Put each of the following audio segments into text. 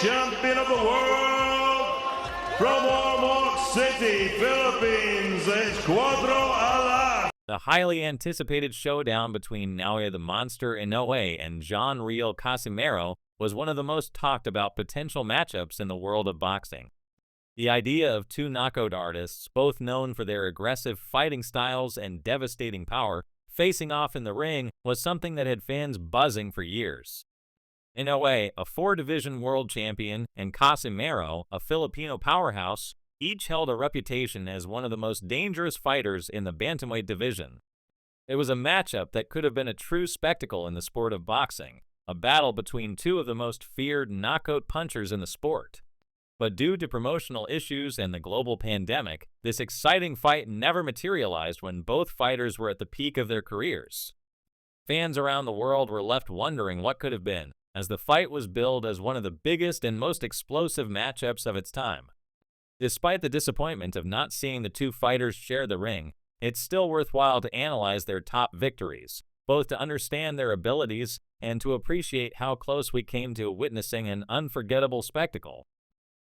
champion of the world, from Ormoc City, Philippines, it's Cuatro Alas. The highly anticipated showdown between Naoya the Monster Inoue and Riel Casimero was one of the most talked about potential matchups in the world of boxing. The idea of two knockout artists, both known for their aggressive fighting styles and devastating power, facing off in the ring was something that had fans buzzing for years. Inoue, a four-division world champion, and Casimero, a Filipino powerhouse, each held a reputation as one of the most dangerous fighters in the bantamweight division. It was a matchup that could have been a true spectacle in the sport of boxing, a battle between two of the most feared knockout punchers in the sport. But due to promotional issues and the global pandemic, this exciting fight never materialized when both fighters were at the peak of their careers. Fans around the world were left wondering what could have been, as the fight was billed as one of the biggest and most explosive matchups of its time. Despite the disappointment of not seeing the two fighters share the ring, it's still worthwhile to analyze their top victories, both to understand their abilities and to appreciate how close we came to witnessing an unforgettable spectacle.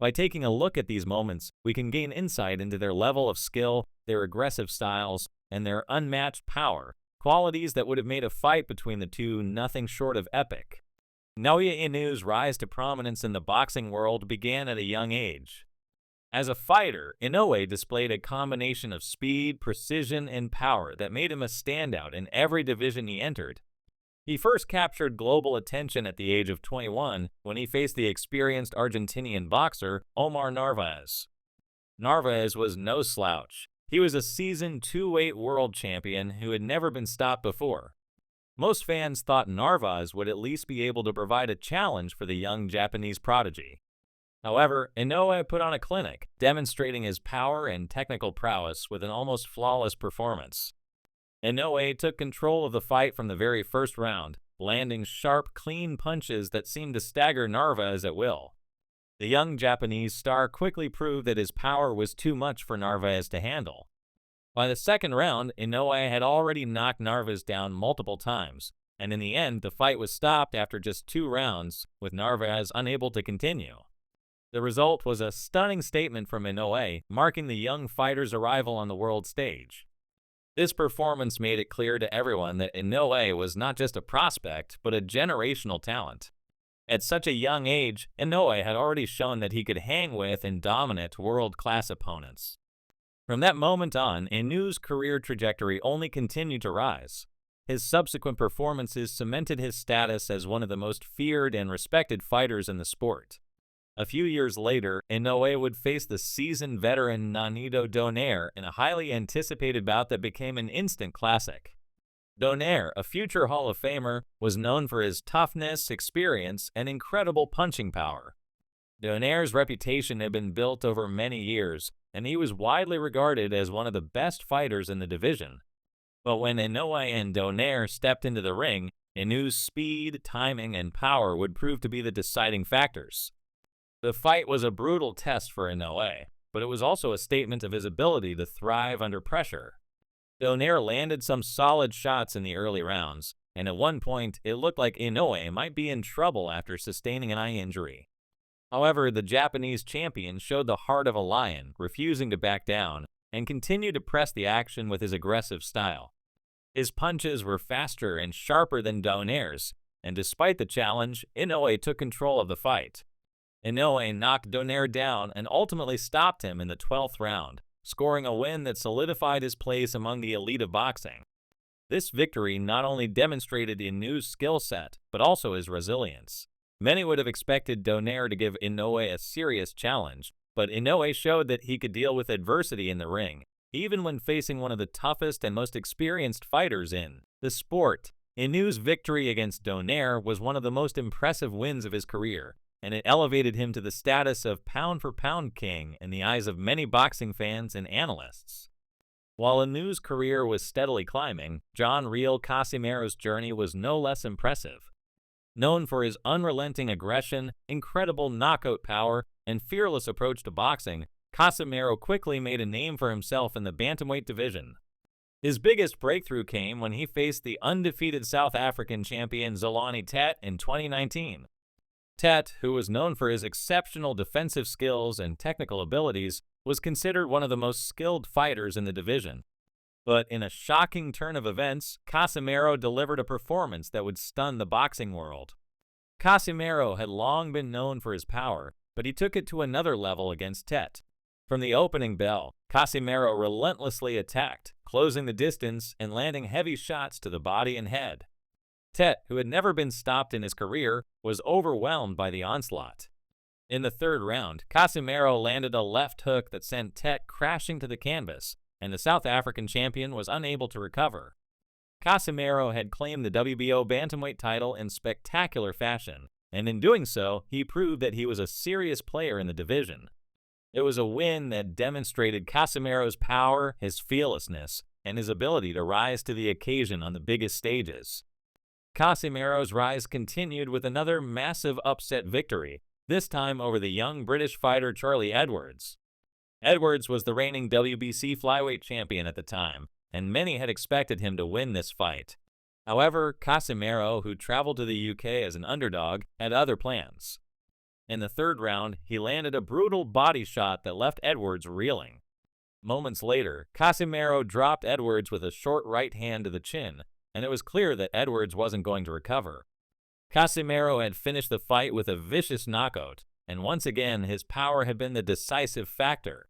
By taking a look at these moments, we can gain insight into their level of skill, their aggressive styles, and their unmatched power, qualities that would have made a fight between the two nothing short of epic. Naoya Inoue's rise to prominence in the boxing world began at a young age. As a fighter, Inoue displayed a combination of speed, precision, and power that made him a standout in every division he entered. He first captured global attention at the age of 21 when he faced the experienced Argentinian boxer Omar Narvaez. Narvaez was no slouch. He was a seasoned two-weight world champion who had never been stopped before. Most fans thought Narvaez would at least be able to provide a challenge for the young Japanese prodigy. However, Inoue put on a clinic, demonstrating his power and technical prowess with an almost flawless performance. Inoue took control of the fight from the very first round, landing sharp, clean punches that seemed to stagger Narvaez at will. The young Japanese star quickly proved that his power was too much for Narvaez to handle. By the second round, Inoue had already knocked Narvaez down multiple times, and in the end, the fight was stopped after just 2 rounds, with Narvaez unable to continue. The result was a stunning statement from Inoue, marking the young fighter's arrival on the world stage. This performance made it clear to everyone that Inoue was not just a prospect, but a generational talent. At such a young age, Inoue had already shown that he could hang with and dominate world-class opponents. From that moment on, Inoue's career trajectory only continued to rise. His subsequent performances cemented his status as one of the most feared and respected fighters in the sport. A few years later, Inoue would face the seasoned veteran Nonito Donaire in a highly anticipated bout that became an instant classic. Donaire, a future Hall of Famer, was known for his toughness, experience, and incredible punching power. Donaire's reputation had been built over many years, and he was widely regarded as one of the best fighters in the division. But when Inoue and Donaire stepped into the ring, Inoue's speed, timing, and power would prove to be the deciding factors. The fight was a brutal test for Inoue, but it was also a statement of his ability to thrive under pressure. Donaire landed some solid shots in the early rounds, and at one point, it looked like Inoue might be in trouble after sustaining an eye injury. However, the Japanese champion showed the heart of a lion, refusing to back down, and continued to press the action with his aggressive style. His punches were faster and sharper than Donaire's, and despite the challenge, Inoue took control of the fight. Inoue knocked Donaire down and ultimately stopped him in the 12th round, scoring a win that solidified his place among the elite of boxing. This victory not only demonstrated Inoue's skill set, but also his resilience. Many would have expected Donaire to give Inoue a serious challenge, but Inoue showed that he could deal with adversity in the ring, even when facing one of the toughest and most experienced fighters in the sport. Inoue's victory against Donaire was one of the most impressive wins of his career, and it elevated him to the status of pound-for-pound king in the eyes of many boxing fans and analysts. While Inoue's career was steadily climbing, Riel Casimero's journey was no less impressive. Known for his unrelenting aggression, incredible knockout power, and fearless approach to boxing, Casimero quickly made a name for himself in the bantamweight division. His biggest breakthrough came when he faced the undefeated South African champion Zolani Tet in 2019. Tet, who was known for his exceptional defensive skills and technical abilities, was considered one of the most skilled fighters in the division. But in a shocking turn of events, Casimero delivered a performance that would stun the boxing world. Casimero had long been known for his power, but he took it to another level against Tet. From the opening bell, Casimero relentlessly attacked, closing the distance and landing heavy shots to the body and head. Tet, who had never been stopped in his career, was overwhelmed by the onslaught. In the third round, Casimero landed a left hook that sent Tet crashing to the canvas, and the South African champion was unable to recover. Casimero had claimed the WBO bantamweight title in spectacular fashion, and in doing so, he proved that he was a serious player in the division. It was a win that demonstrated Casimero's power, his fearlessness, and his ability to rise to the occasion on the biggest stages. Casimero's rise continued with another massive upset victory, this time over the young British fighter Charlie Edwards. Edwards was the reigning WBC flyweight champion at the time, and many had expected him to win this fight. However, Casimero, who traveled to the UK as an underdog, had other plans. In the third round, he landed a brutal body shot that left Edwards reeling. Moments later, Casimero dropped Edwards with a short right hand to the chin, and it was clear that Edwards wasn't going to recover. Casimero had finished the fight with a vicious knockout, and once again his power had been the decisive factor.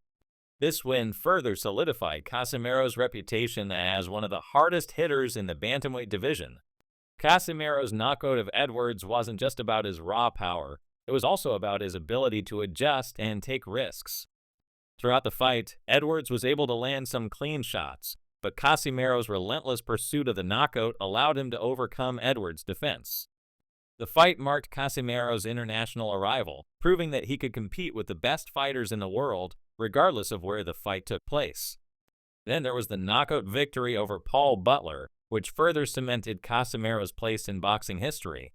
This win further solidified Casimero's reputation as one of the hardest hitters in the bantamweight division. Casimero's knockout of Edwards wasn't just about his raw power, it was also about his ability to adjust and take risks. Throughout the fight, Edwards was able to land some clean shots, but Casimero's relentless pursuit of the knockout allowed him to overcome Edwards' defense. The fight marked Casimero's international arrival, proving that he could compete with the best fighters in the world, regardless of where the fight took place. Then there was the knockout victory over Paul Butler, which further cemented Casimero's place in boxing history.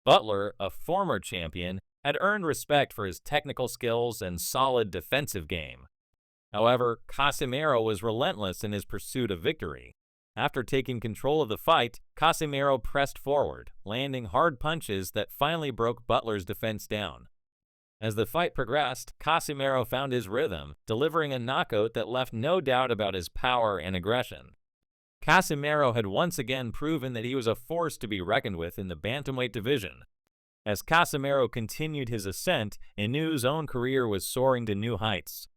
Butler, a former champion, had earned respect for his technical skills and solid defensive game. However, Casimero was relentless in his pursuit of victory. After taking control of the fight, Casimero pressed forward, landing hard punches that finally broke Butler's defense down. As the fight progressed, Casimero found his rhythm, delivering a knockout that left no doubt about his power and aggression. Casimero had once again proven that he was a force to be reckoned with in the bantamweight division. As Casimero continued his ascent, Inoue's own career was soaring to new heights.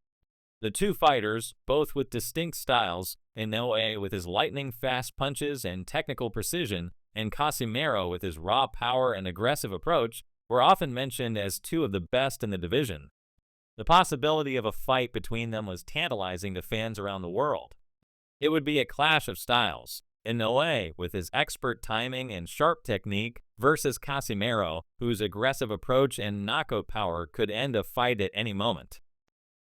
The two fighters, both with distinct styles, Inoue with his lightning-fast punches and technical precision, and Casimero with his raw power and aggressive approach, were often mentioned as two of the best in the division. The possibility of a fight between them was tantalizing to fans around the world. It would be a clash of styles, Inoue with his expert timing and sharp technique versus Casimero, whose aggressive approach and knockout power could end a fight at any moment.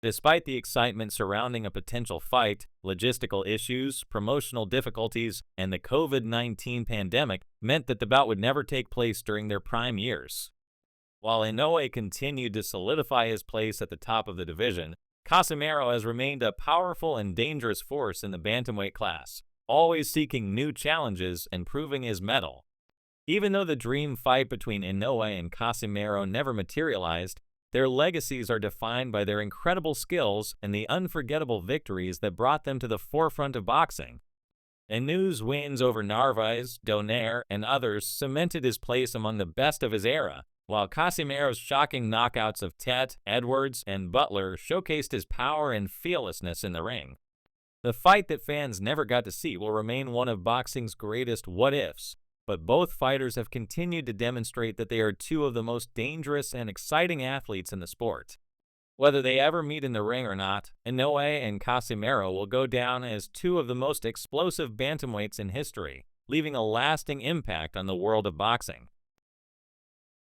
Despite the excitement surrounding a potential fight, logistical issues, promotional difficulties, and the COVID-19 pandemic meant that the bout would never take place during their prime years. While Inoue continued to solidify his place at the top of the division, Casimero has remained a powerful and dangerous force in the bantamweight class, always seeking new challenges and proving his mettle. Even though the dream fight between Inoue and Casimero never materialized, their legacies are defined by their incredible skills and the unforgettable victories that brought them to the forefront of boxing. Inoue's wins over Narvaez, Donaire, and others cemented his place among the best of his era, while Casimero's shocking knockouts of Tet, Edwards, and Butler showcased his power and fearlessness in the ring. The fight that fans never got to see will remain one of boxing's greatest what-ifs, but both fighters have continued to demonstrate that they are two of the most dangerous and exciting athletes in the sport. Whether they ever meet in the ring or not, Inoue and Casimero will go down as two of the most explosive bantamweights in history, leaving a lasting impact on the world of boxing.